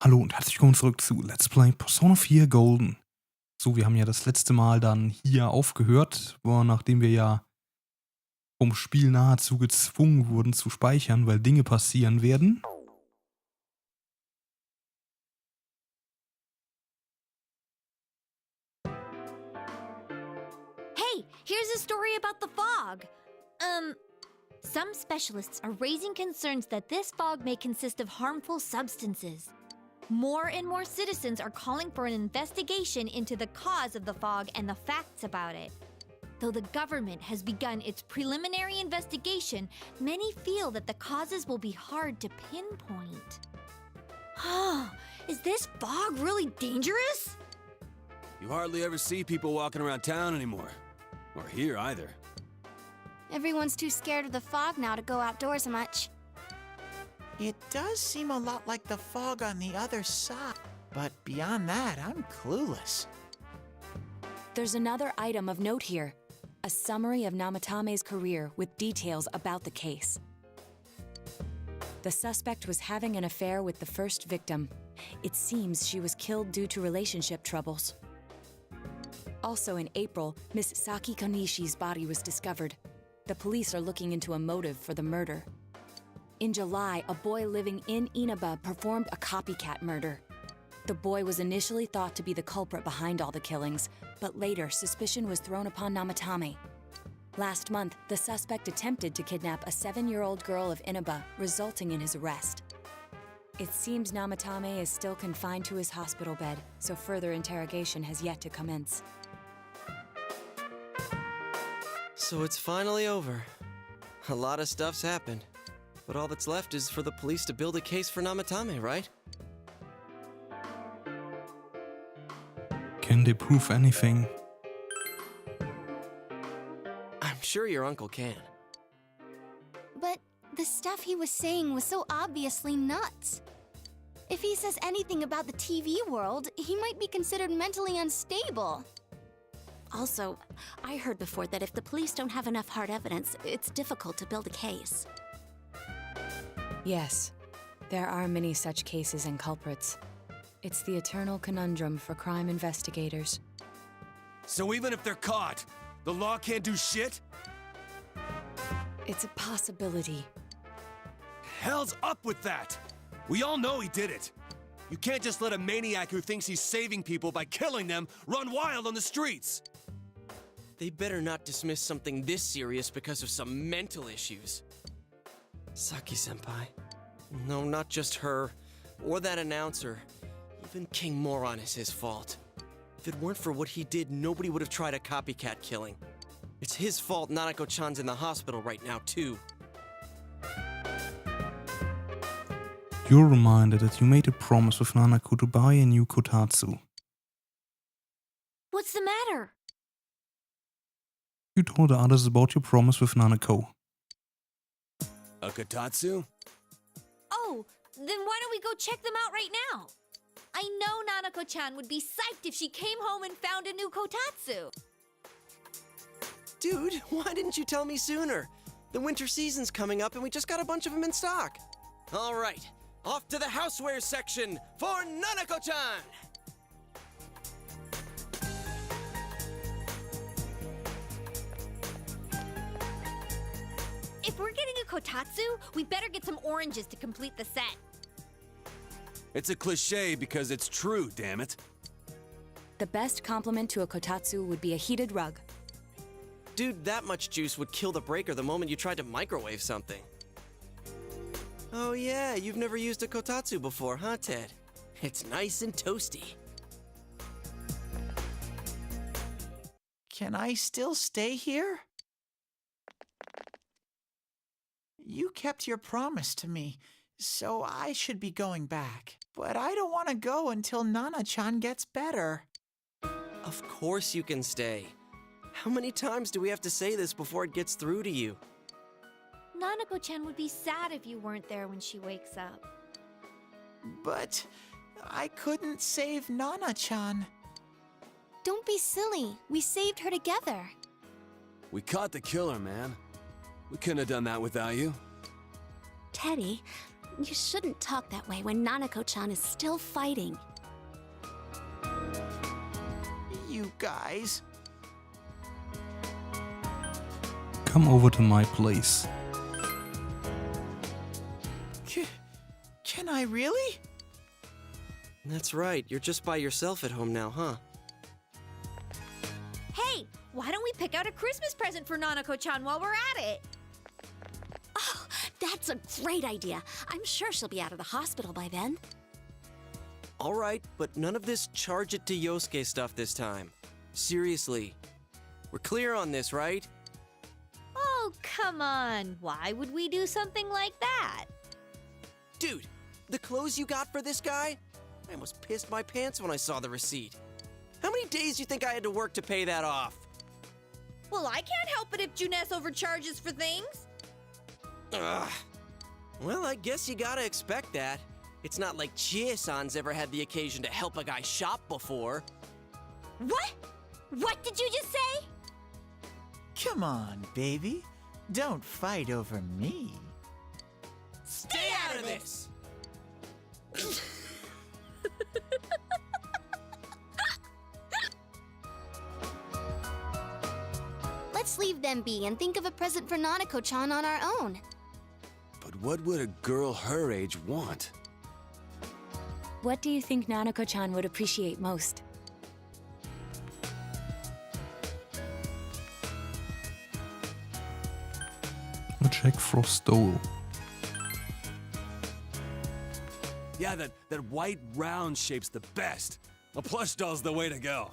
Hallo und herzlich willkommen zurück zu Let's Play Persona 4 Golden. So, wir haben ja das letzte Mal dann hier aufgehört, nachdem wir ja vom Spiel nahezu gezwungen wurden zu speichern, weil Dinge passieren werden. Hey, here's a story about the fog. Some specialists are raising concerns that this fog may consist of harmful substances. More and more citizens are calling for an investigation into the cause of the fog and the facts about it. Though the government has begun its preliminary investigation, many feel that the causes will be hard to pinpoint. Is this fog really dangerous? You hardly ever see people walking around town anymore. Or here either. Everyone's too scared of the fog now to go outdoors much. It does seem a lot like the fog on the other side, but beyond that, I'm clueless. There's another item of note here. A summary of Namatame's career with details about the case. The suspect was having an affair with the first victim. It seems she was killed due to relationship troubles. Also in April, Miss Saki Konishi's body was discovered. The police are looking into a motive for the murder. In July, a boy living in Inaba performed a copycat murder. The boy was initially thought to be the culprit behind all the killings, but later suspicion was thrown upon Namatame. Last month, the suspect attempted to kidnap a 7-year-old girl of Inaba, resulting in his arrest. It seems Namatame is still confined to his hospital bed, so further interrogation has yet to commence. So it's finally over. A lot of stuff's happened. But all that's left is for the police to build a case for Namatame, right? Can they prove anything? I'm sure your uncle can. But the stuff he was saying was so obviously nuts. If he says anything about the TV world, he might be considered mentally unstable. Also, I heard before that if the police don't have enough hard evidence, it's difficult to build a case. Yes, there are many such cases and culprits. It's the eternal conundrum for crime investigators. So even if they're caught, the law can't do shit? It's a possibility. Hell's up with that! We all know he did it. You can't just let a maniac who thinks he's saving people by killing them run wild on the streets. They better not dismiss something this serious because of some mental issues. Saki-senpai. No, not just her. Or that announcer. Even King Moron is his fault. If it weren't for what he did, nobody would have tried a copycat killing. It's his fault Nanako-chan's in the hospital right now, too. You're reminded that you made a promise with Nanako to buy a new kotatsu. What's the matter? You told the others about your promise with Nanako. A kotatsu? Oh, then why don't we go check them out right now? I know Nanako-chan would be psyched if she came home and found a new kotatsu. Dude, why didn't you tell me sooner? The winter season's coming up and we just got a bunch of them in stock. All right, off to the housewares section for Nanako-chan! If we're getting a kotatsu, we better get some oranges to complete the set. It's a cliche because it's true, damn it. The best compliment to a kotatsu would be a heated rug. Dude, that much juice would kill the breaker the moment you tried to microwave something. Oh yeah, you've never used a kotatsu before, huh, Ted? It's nice and toasty. Can I still stay here? You kept your promise to me, so I should be going back. But I don't want to go until Nana-chan gets better. Of course you can stay. How many times do we have to say this before it gets through to you? Nanako-chan would be sad if you weren't there when she wakes up. But I couldn't save Nana-chan. Don't be silly. We saved her together. We caught the killer, man. We couldn't have done that without you. Teddy, You shouldn't talk that way when Nanako-chan is still fighting. You guys. Come over to my place. Can I really? That's right, you're just by yourself at home now, huh? Hey, why don't we pick out a Christmas present for Nanako-chan while we're at it? Oh, that's a great idea. I'm sure she'll be out of the hospital by then. All right, but none of this charge it to Yosuke stuff this time. Seriously. We're clear on this, right? Oh, come on. Why would we do something like that? Dude, the clothes you got for this guy? I almost pissed my pants when I saw the receipt. How many days do you think I had to work to pay that off? Well, I can't help it if Junes overcharges for things. Ugh. Well, I guess you gotta expect that. It's not like Chie-san's ever had the occasion to help a guy shop before. What? What did you just say? Come on, baby. Don't fight over me. Stay out of this! Let's leave them be and think of a present for Nanako-chan on our own. But what would a girl her age want? What do you think Nanako-chan would appreciate most? A Jack Frost doll. Yeah, that white round shape's the best. A plush doll's the way to go.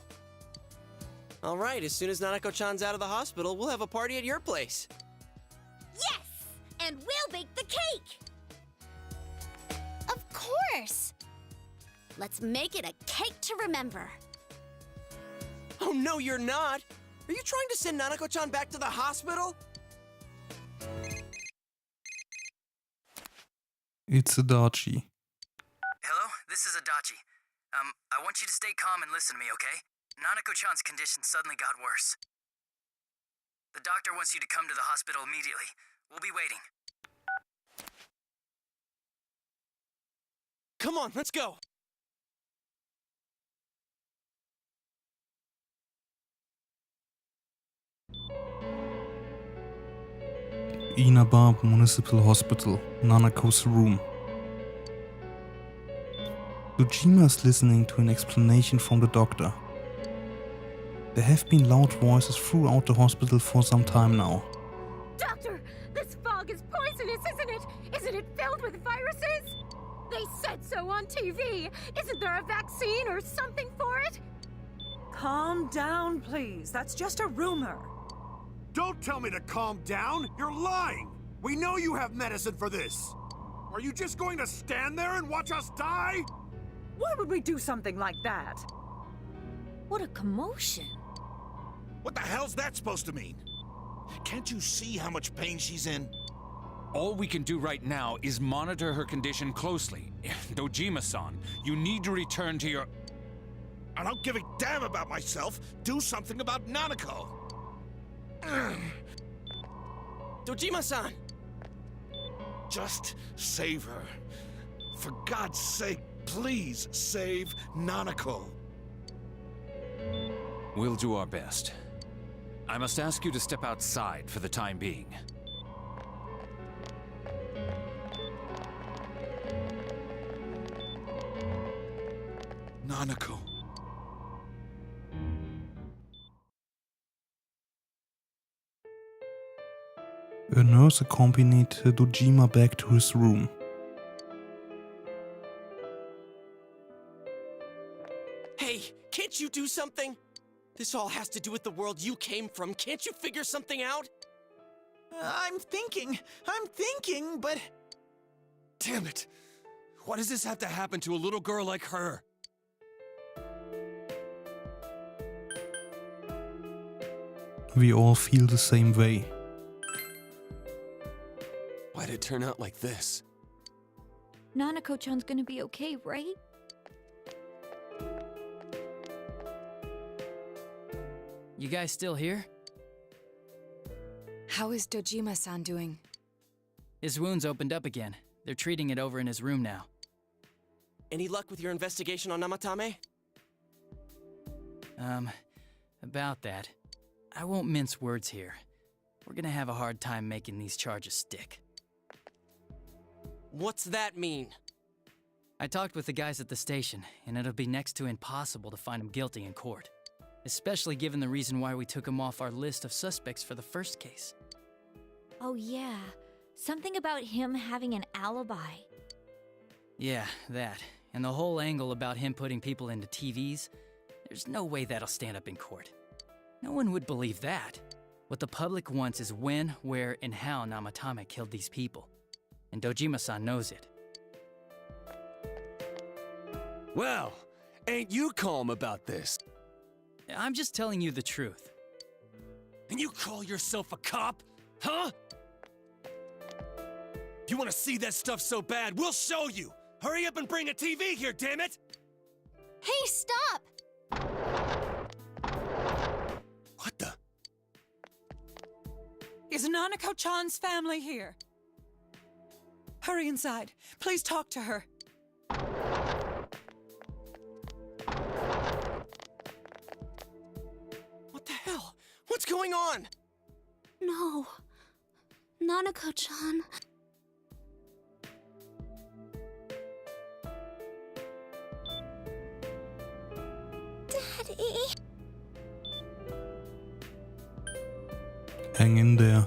All right, as soon as Nanako-chan's out of the hospital, we'll have a party at your place. Yes! And we'll bake the cake! Of course! Let's make it a cake to remember. Oh, no, you're not! Are you trying to send Nanako-chan back to the hospital? It's Adachi. Hello, this is Adachi. I want you to stay calm and listen to me, okay? Nanako-chan's condition suddenly got worse. The doctor wants you to come to the hospital immediately. We'll be waiting. Come on, let's go! Inaba Municipal Hospital, Nanako's room. Dojima's listening to an explanation from the doctor. There have been loud voices throughout the hospital for some time now. Doctor, this fog is poisonous, isn't it? Isn't it filled with viruses? They said so on TV. Isn't there a vaccine or something for it? Calm down, please. That's just a rumor. Don't tell me to calm down! You're lying! We know you have medicine for this! Are you just going to stand there and watch us die? Why would we do something like that? What a commotion. What the hell's that supposed to mean? Can't you see how much pain she's in? All we can do right now is monitor her condition closely. Dojima-san, you need to return to your... I don't give a damn about myself! Do something about Nanako! Dojima-san! Just save her. For God's sake, please save Nanako. We'll do our best. I must ask you to step outside for the time being. Nanako. A nurse accompanied Dojima back to his room. Hey, can't you do something? This all has to do with the world you came from. Can't you figure something out? I'm thinking, but... Damn it! Why does this have to happen to a little girl like her? We all feel the same way. Why'd it turn out like this? Nanako-chan's gonna be okay, right? You guys still here? How is Dojima-san doing? His wounds opened up again. They're treating it over in his room now. Any luck with your investigation on Namatame? About that. I won't mince words here. We're gonna have a hard time making these charges stick. What's that mean? I talked with the guys at the station, and it'll be next to impossible to find him guilty in court. Especially given the reason why we took him off our list of suspects for the first case. Oh yeah, something about him having an alibi. Yeah, that. And the whole angle about him putting people into TVs, there's no way that'll stand up in court. No one would believe that. What the public wants is when, where, and how Namatame killed these people. And Dojima-san knows it. Well, ain't you calm about this? I'm just telling you the truth. And you call yourself a cop? Huh? You want to see that stuff so bad, we'll show you! Hurry up and bring a TV here, damn it! Hey, stop! What the? Is Nanako-chan's family here? Hurry inside. Please talk to her. What the hell? What's going on? No. Nanako-chan. Daddy. Hang in there.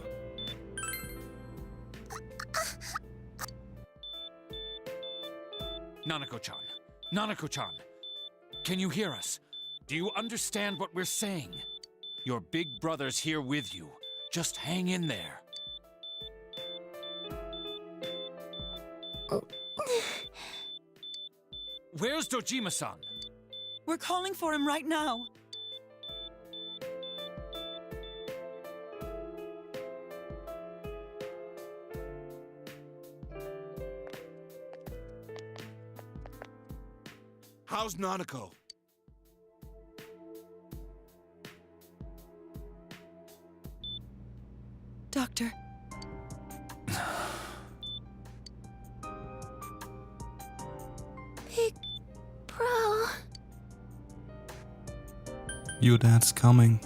Nanako-chan. Nanako-chan. Can you hear us? Do you understand what we're saying? Your big brother's here with you. Just hang in there. Where's Dojima-san? We're calling for him right now. How's Nanako? Doctor. Big bro. Your dad's coming.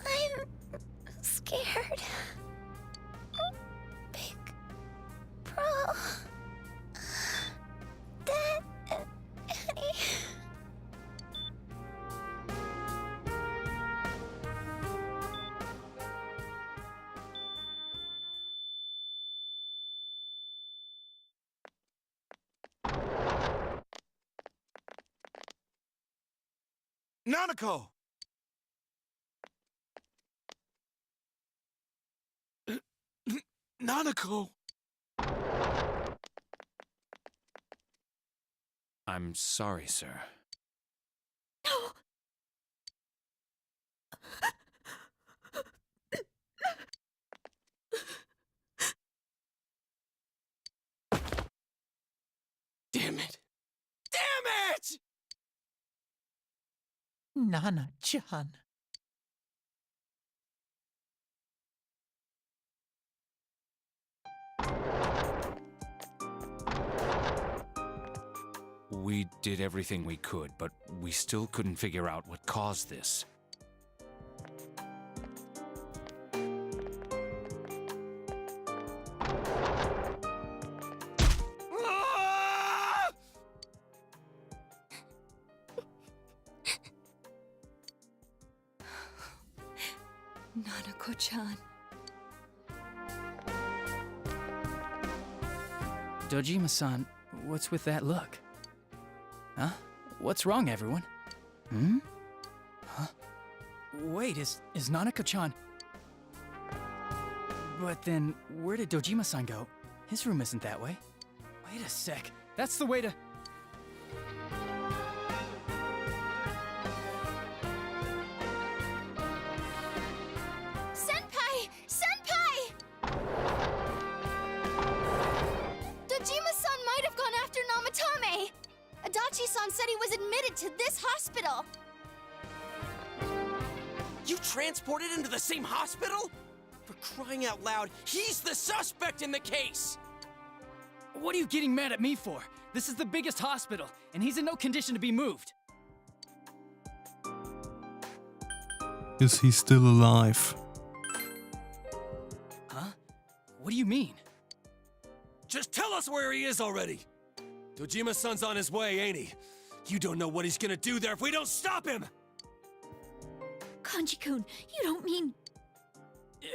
I'm scared. Big bro. Daddy. Nanako! Nanako! I'm sorry, sir. No. Damn it! Damn it! Nana-chan. We did everything we could, but we still couldn't figure out what caused this. Ah! Nanako-chan. Dojima-san, what's with that look? Huh? What's wrong, everyone? Hmm? Huh? Wait, is Nanako-chan... But then, where did Dojima-san go? His room isn't that way. Wait a sec. That's the way to... Senpai! Senpai! Dojima-san might have gone after Namatame! Adachi-san said he was admitted hospital! You transported him to the same hospital? For crying out loud, he's the suspect in the case! What are you getting mad at me for? This is the biggest hospital, and he's in no condition to be moved. Is he still alive? Huh? What do you mean? Just tell us where he is already! Dojima-san's on his way, ain't he? You don't know what he's gonna do there if we don't stop him! Kanji-kun, you don't mean...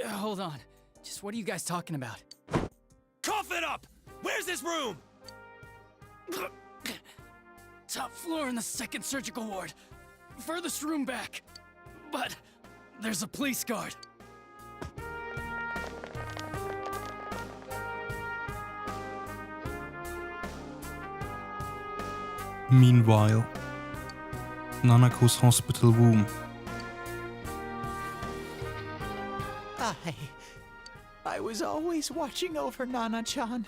Hold on. Just what are you guys talking about? Cough it up! Where's his room? Top floor in the 2nd surgical ward. Furthest room back. But there's a police guard. Meanwhile, Nanako's hospital room. I was always watching over Nana-chan,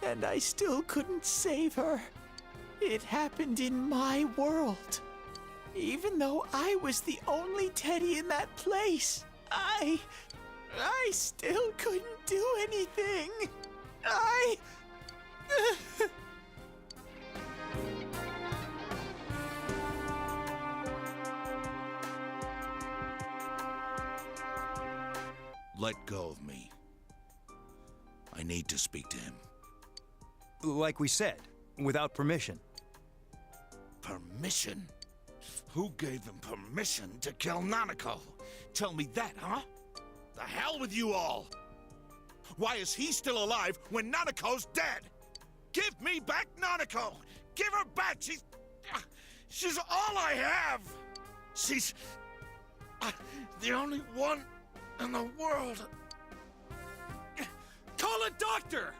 and I still couldn't save her. It happened in my world. Even though I was the only teddy in that place, I still couldn't do anything. Let go of me. I need to speak to him. Like we said, without permission. Permission? Who gave him permission to kill Nanako? Tell me that, huh? The hell with you all! Why is he still alive when Nanako's dead? Give me back Nanako! Give her back! She's all I have! She's the only one in the world. Call a doctor!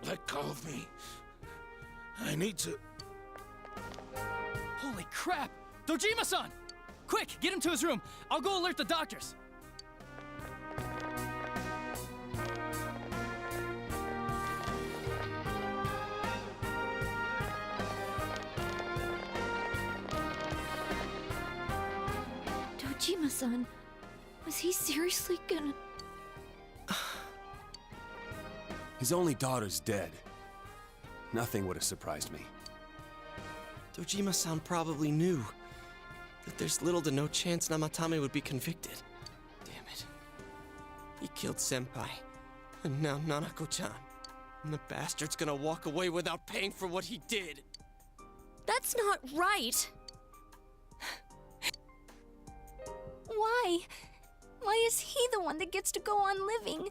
Let go of me. I need to... Holy crap! Dojima-san! Quick, get him to his room. I'll go alert the doctors. Dojima-san, was he seriously gonna... His only daughter's dead. Nothing would have surprised me. Dojima-san probably knew that there's little to no chance Namatame would be convicted. Damn it. He killed Senpai, and now Nanako-chan. And the bastard's gonna walk away without paying for what he did. That's not right! Why? Why is he the one that gets to go on living?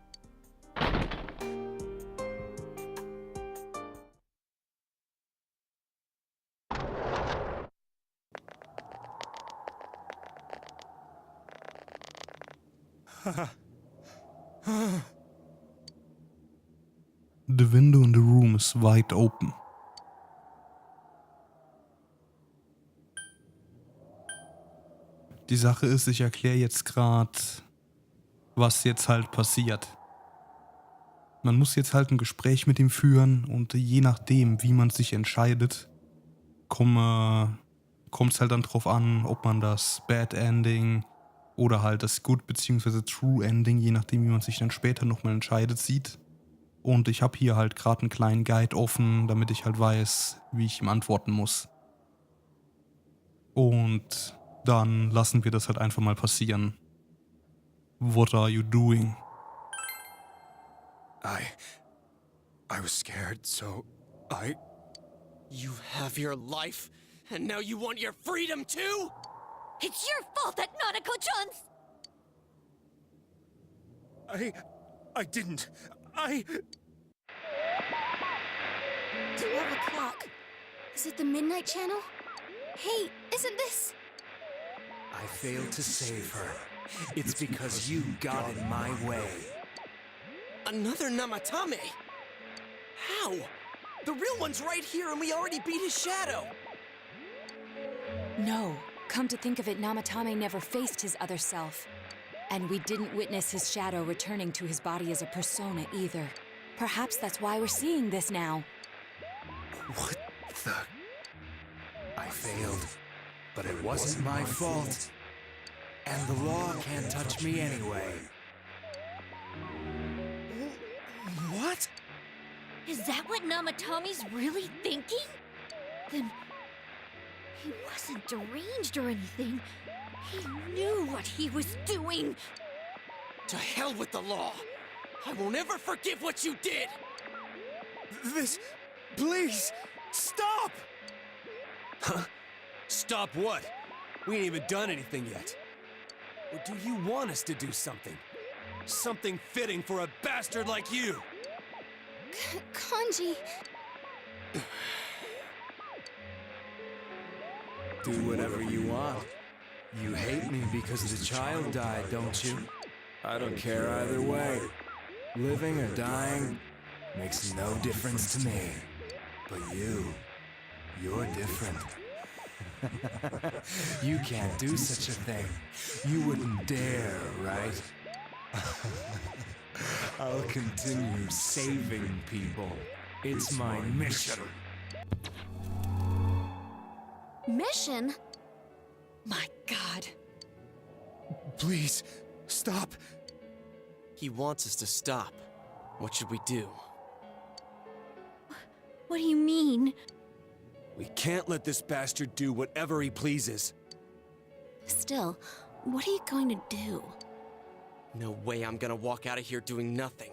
The window in the room is wide open. Die Sache ist, ich erkläre jetzt gerade, was jetzt halt passiert. Man muss jetzt halt ein Gespräch mit ihm führen und je nachdem, wie man sich entscheidet, kommt es halt dann drauf an, ob man das Bad Ending oder halt das Good bzw. True Ending, je nachdem, wie man sich dann später nochmal entscheidet, sieht. Und ich habe hier halt gerade einen kleinen Guide offen, damit ich halt weiß, wie ich ihm antworten muss. Und dann lassen wir das halt einfach mal passieren. What are you doing? I was scared, so You have your life, and now you want your freedom too? It's your fault that Nanako-chan's... I didn't. 12 o'clock. Is it the Midnight Channel? Hey, isn't this... I failed to save her. It's because you got in my way. Another Namatame? How? The real one's right here and we already beat his shadow! No. Come to think of it, Namatame never faced his other self. And we didn't witness his shadow returning to his body as a persona either. Perhaps that's why we're seeing this now. What the... I failed. but it wasn't my fault. And the law can't touch me anyway. What? Is that what Namatomi's really thinking? Then he wasn't deranged or anything. He knew what he was doing. To hell with the law! I won't ever forgive what you did! This... Please! Stop! Huh? Stop what? We ain't even done anything yet. Or do you want us to do something? Something fitting for a bastard like you! Kanji... Do whatever you want. You hate me because the child died, don't you? I don't care either way. Living or dying makes no difference to me. But you're different. You can't do such a thing. You wouldn't dare, right? I'll continue saving people. It's my mission. Mission? My God. Please, stop. He wants us to stop. What should we do? What do you mean? We can't let this bastard do whatever he pleases. Still, what are you going to do? No way I'm gonna walk out of here doing nothing.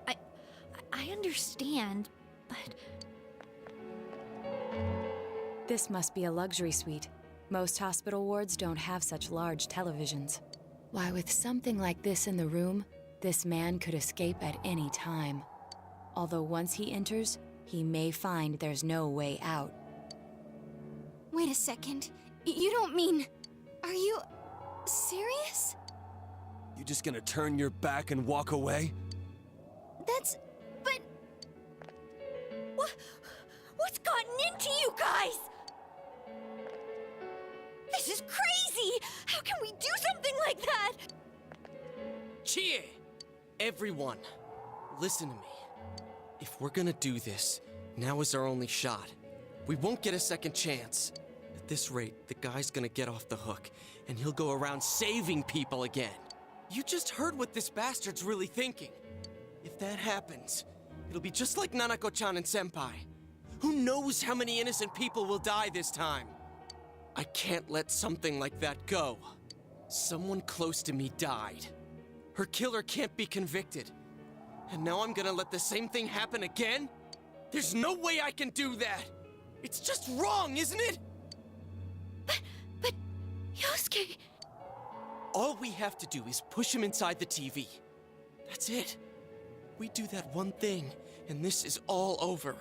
I understand, but... This must be a luxury suite. Most hospital wards don't have such large televisions. Why, with something like this in the room, this man could escape at any time. Although once he enters, he may find there's no way out. Wait a second. You don't mean... Are you... serious? You just gonna turn your back and walk away? That's... but... What's gotten into you guys? This is crazy! How can we do something like that? Chie! Everyone, listen to me. If we're gonna do this, now is our only shot. We won't get a second chance. At this rate, the guy's gonna get off the hook, and he'll go around saving people again. You just heard what this bastard's really thinking. If that happens, it'll be just like Nanako-chan and Senpai. Who knows how many innocent people will die this time? I can't let something like that go. Someone close to me died. Her killer can't be convicted. And now I'm gonna let the same thing happen again? There's no way I can do that! It's just wrong, isn't it? But... Yosuke... All we have to do is push him inside the TV. That's it. We do that one thing, and this is all over.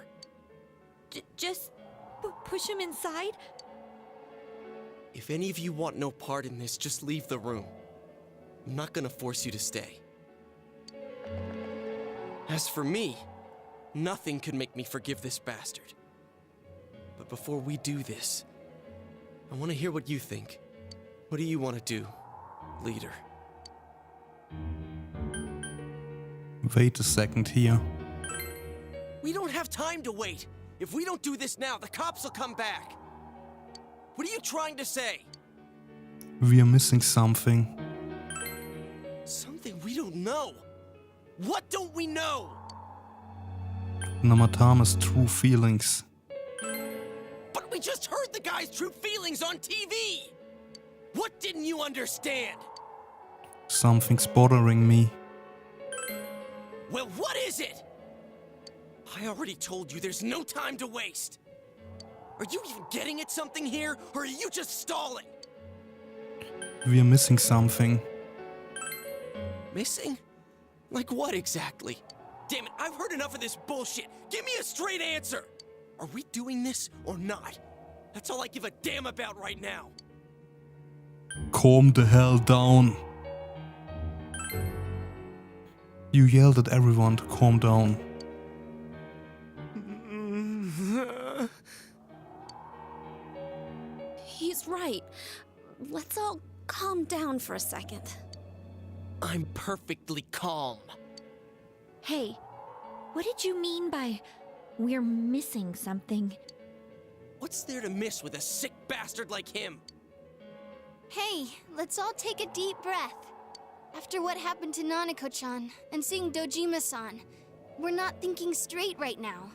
Just... push him inside? If any of you want no part in this, just leave the room. I'm not gonna force you to stay. As for me, nothing could make me forgive this bastard. But before we do this, I want to hear what you think. What do you want to do, leader? Wait a second here. We don't have time to wait. If we don't do this now, the cops will come back. What are you trying to say? We are missing something. Something we don't know. What don't we know? Namatama's true feelings. But we just heard the guy's true feelings on TV! What didn't you understand? Something's bothering me. Well, what is it? I already told you there's no time to waste. Are you even getting at something here, or are you just stalling? We are missing something. Missing? Like what exactly? Damn it, I've heard enough of this bullshit. Give me a straight answer. Are we doing this or not? That's all I give a damn about right now. Calm the hell down. You yelled at everyone to calm down. He's right. Let's all calm down for a second. I'm perfectly calm. Hey, what did you mean by we're missing something? What's there to miss with a sick bastard like him? Hey, let's all take a deep breath. After what happened to Nanako-chan and seeing Dojima-san, we're not thinking straight right now.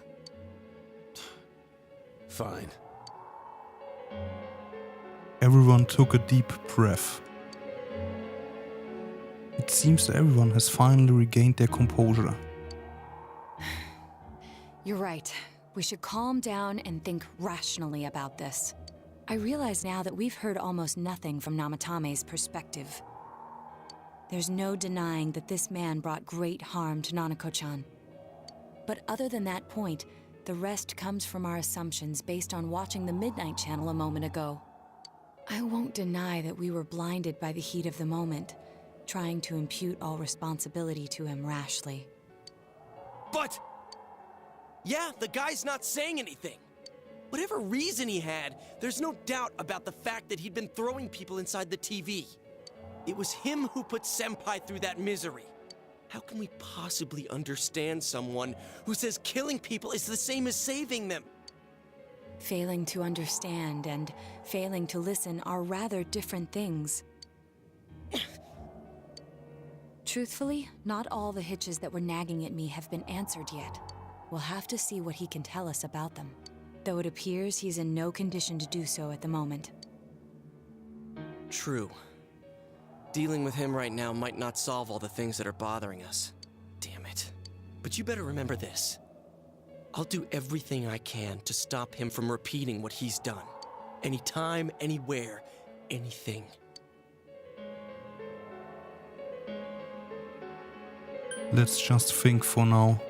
Fine. Everyone took a deep breath. It seems that everyone has finally regained their composure. You're right. We should calm down and think rationally about this. I realize now that we've heard almost nothing from Namatame's perspective. There's no denying that this man brought great harm to Nanako-chan. But other than that point, the rest comes from our assumptions based on watching the Midnight Channel a moment ago. I won't deny that we were blinded by the heat of the moment, trying to impute all responsibility to him rashly. But... yeah, the guy's not saying anything. Whatever reason he had, there's no doubt about the fact that he'd been throwing people inside the TV. It was him who put Senpai through that misery. How can we possibly understand someone who says killing people is the same as saving them? Failing to understand and failing to listen are rather different things. Truthfully, not all the hitches that were nagging at me have been answered yet. We'll have to see what he can tell us about them, though it appears he's in no condition to do so at the moment. True. Dealing with him right now might not solve all the things that are bothering us. Damn it. But you better remember this. I'll do everything I can to stop him from repeating what he's done. Anytime, anywhere, anything. Let's just think for now.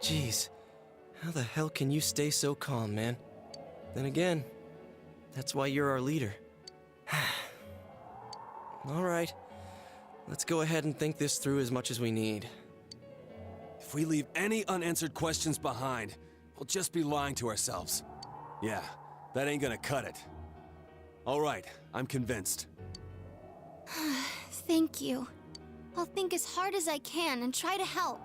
Jeez, how the hell can you stay so calm, man? Then again, that's why you're our leader. All right, let's go ahead and think this through as much as we need. If we leave any unanswered questions behind, we'll just be lying to ourselves. Yeah, that ain't gonna cut it. All right, I'm convinced. Thank you. I'll think as hard as I can and try to help.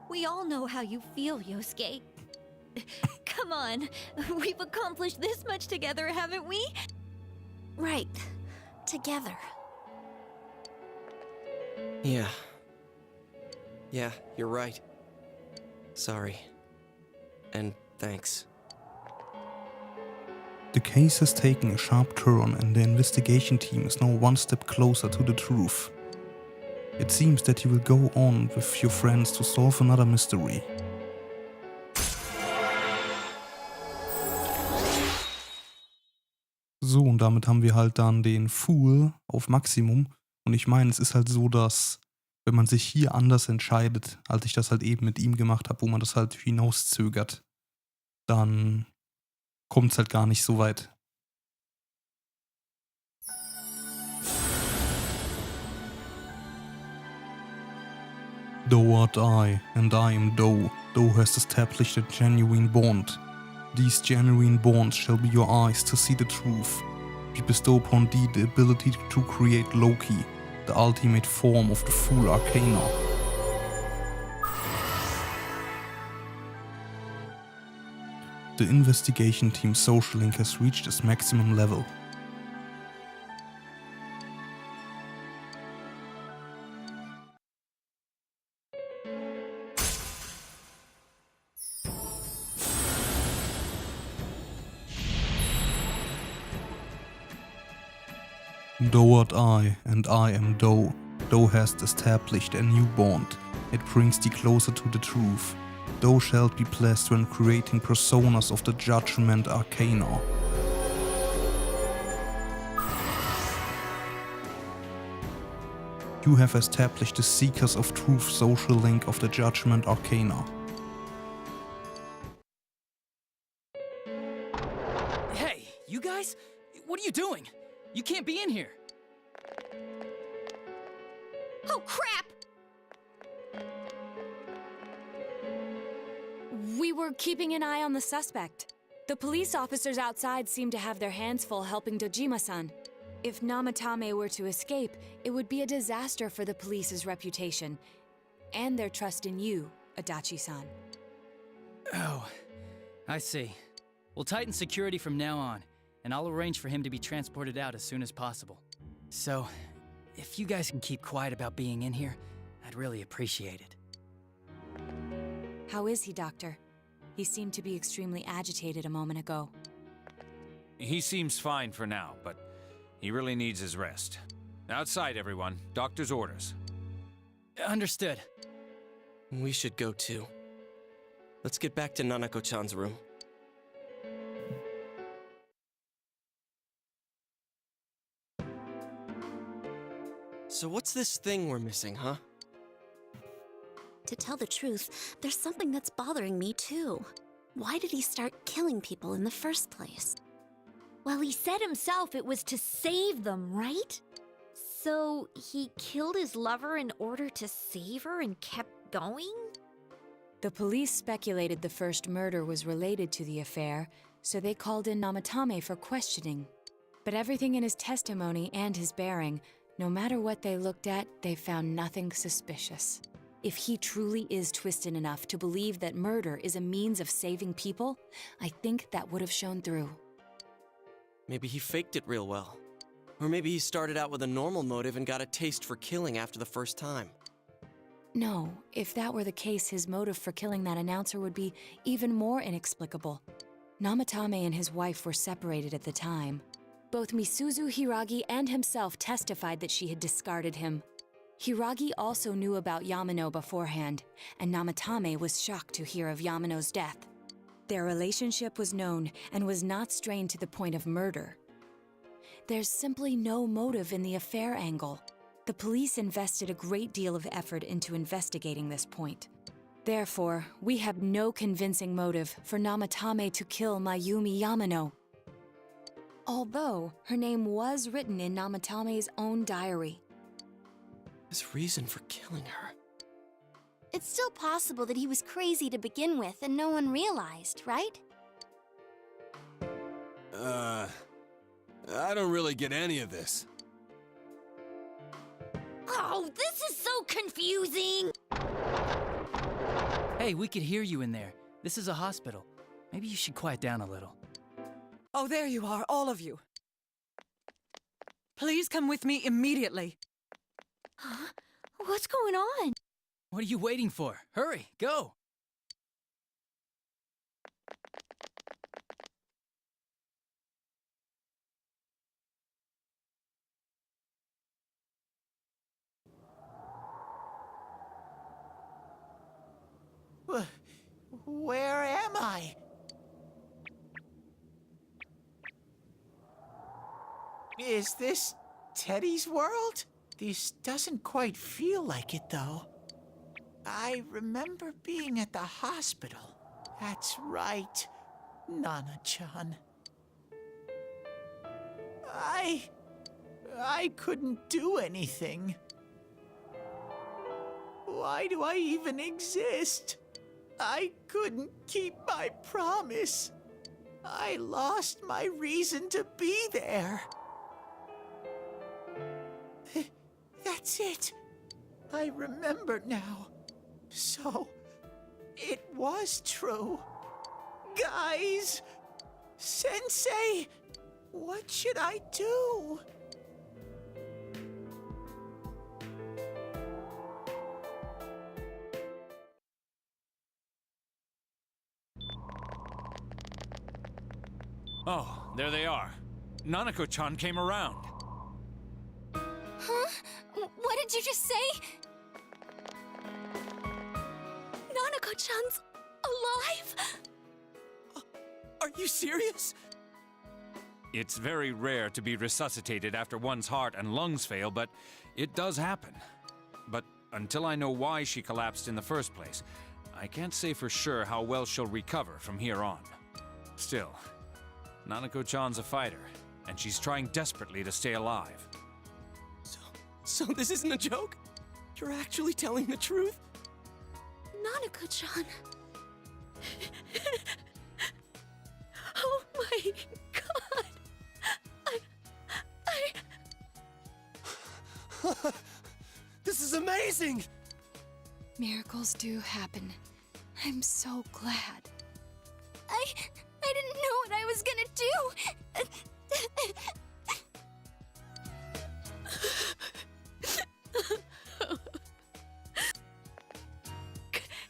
We all know how you feel, Yosuke. Come on, we've accomplished this much together, haven't we? Right. Together. Yeah. Yeah, you're right. Sorry. And thanks. The case has taken a sharp turn and the investigation team is now one step closer to the truth. It seems that you will go on with your friends to solve another mystery. So, und damit haben wir halt dann den Fool auf Maximum. Und ich meine, es ist halt so, dass wenn man sich hier anders entscheidet, als ich das halt eben mit ihm gemacht habe, wo man das halt hinauszögert, dann kommt es halt gar nicht so weit. Thou art I, and I am thou. Thou hast established a genuine bond. These genuine bonds shall be your eyes to see the truth. We bestow upon thee the ability to create Loki, the ultimate form of the full arcana. The investigation team's social link has reached its maximum level. Thou art I, and I am thou. Thou hast established a new bond. It brings thee closer to the truth. Thou shalt be blessed when creating personas of the Judgment Arcana. You have established the Seekers of Truth social link of the Judgment Arcana. Hey, you guys? What are you doing? You can't be in here. Oh, crap! We were keeping an eye on the suspect. The police officers outside seem to have their hands full helping Dojima-san. If Namatame were to escape, it would be a disaster for the police's reputation and their trust in you, Adachi-san. Oh, I see. We'll tighten security from now on, and I'll arrange for him to be transported out as soon as possible. So, if you guys can keep quiet about being in here, I'd really appreciate it. How is he, Doctor? He seemed to be extremely agitated a moment ago. He seems fine for now, but he really needs his rest. Outside, everyone. Doctor's orders. Understood. We should go too. Let's get back to Nanako-chan's room. So what's this thing we're missing, huh? To tell the truth, there's something that's bothering me too. Why did he start killing people in the first place? Well, he said himself it was to save them, right? So he killed his lover in order to save her and kept going? The police speculated the first murder was related to the affair, so they called in Namatame for questioning. But everything in his testimony and his bearing, no matter what they looked at, they found nothing suspicious. If he truly is twisted enough to believe that murder is a means of saving people, I think that would have shown through. Maybe he faked it real well. Or maybe he started out with a normal motive and got a taste for killing after the first time. No, if that were the case, his motive for killing that announcer would be even more inexplicable. Namatame and his wife were separated at the time. Both Misuzu Hiragi and himself testified that she had discarded him. Hiragi also knew about Yamano beforehand, and Namatame was shocked to hear of Yamano's death. Their relationship was known and was not strained to the point of murder. There's simply no motive in the affair angle. The police invested a great deal of effort into investigating this point. Therefore, we have no convincing motive for Namatame to kill Mayumi Yamano. Although, her name was written in Namatame's own diary. His reason for killing her. It's still possible that he was crazy to begin with and no one realized, right? I don't really get any of this. Oh, this is so confusing! Hey, we could hear you in there. This is a hospital. Maybe you should quiet down a little. Oh, there you are, all of you. Please come with me immediately. Huh? What's going on? What are you waiting for? Hurry, go! Where am I? Is this Teddy's world? This doesn't quite feel like it, though. I remember being at the hospital. That's right, Nana-chan. I couldn't do anything. Why do I even exist? I couldn't keep my promise. I lost my reason to be there. That's it. I remember now. So, it was true. Guys! Sensei! What should I do? Oh, there they are. Nanako-chan came around. Huh? What did you just say? Nanako-chan's alive? Are you serious? It's very rare to be resuscitated after one's heart and lungs fail, but it does happen. But until I know why she collapsed in the first place, I can't say for sure how well she'll recover from here on. Still, Nanako-chan's a fighter, and she's trying desperately to stay alive. So this isn't a joke? You're actually telling the truth? Nanako-chan. Oh my god. This is amazing! Miracles do happen. I'm so glad. I was gonna do.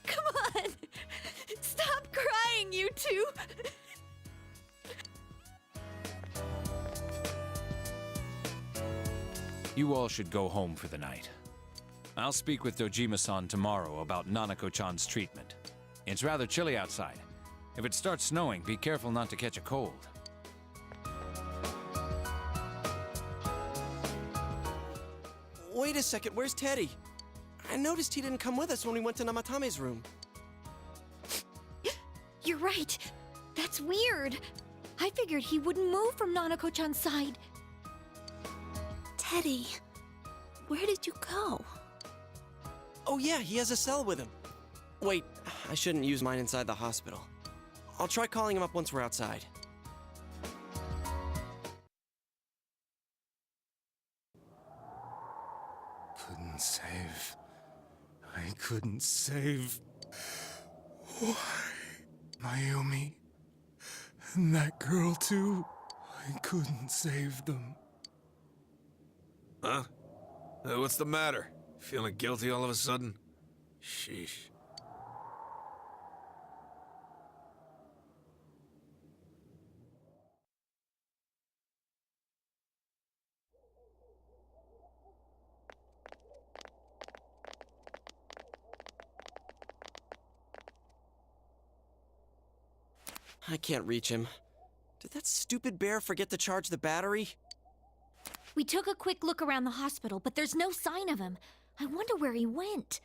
Come on! Stop crying, you two! You all should go home for the night. I'll speak with Dojima-san tomorrow about Nanako-chan's treatment. It's rather chilly outside. If it starts snowing, be careful not to catch a cold. Wait a second, where's Teddy? I noticed he didn't come with us when we went to Namatame's room. You're right. That's weird. I figured he wouldn't move from Nanako-chan's side. Teddy, where did you go? Oh yeah, he has a cell with him. Wait, I shouldn't use mine inside the hospital. I'll try calling him up once we're outside. Couldn't save. I couldn't save. Why? Mayumi. And that girl too. I couldn't save them. Huh? What's the matter? Feeling guilty all of a sudden? Sheesh. I can't reach him. Did that stupid bear forget to charge the battery? We took a quick look around the hospital, but there's no sign of him. I wonder where he went.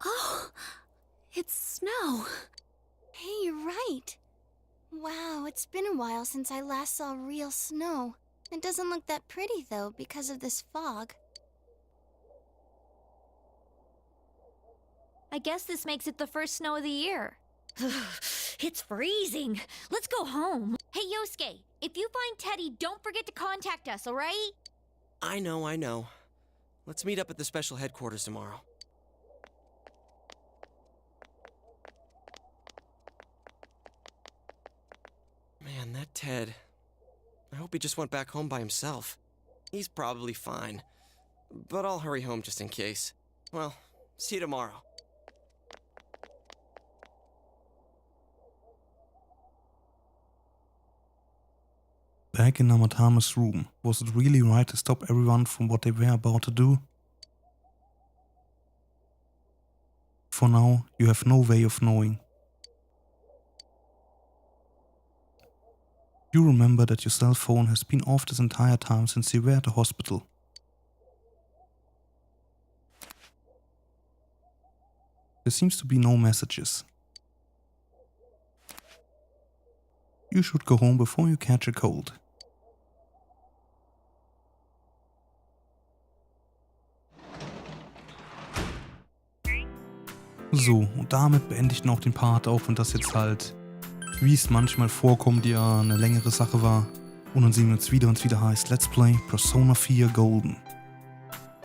Oh, it's snow. Hey, you're right. Wow, it's been a while since I last saw real snow. It doesn't look that pretty, though, because of this fog. I guess this makes it the first snow of the year. It's freezing. Let's go home. Hey, Yosuke, if you find Teddy, don't forget to contact us, all right? I know. Let's meet up at the special headquarters tomorrow. Man, that Ted. I hope he just went back home by himself. He's probably fine. But I'll hurry home just in case. Well, see you tomorrow. Back in Namatame's room, was it really right to stop everyone from what they were about to do? For now, you have no way of knowing. You remember that your cell phone has been off this entire time since you were at the hospital. There seems to be no messages. You should go home before you catch a cold. So, und damit beende ich noch den Part, auch wenn das jetzt halt, wie es manchmal vorkommt, ja eine längere Sache war. Und dann sehen wir uns wieder, und es wieder heißt Let's Play Persona 4 Golden.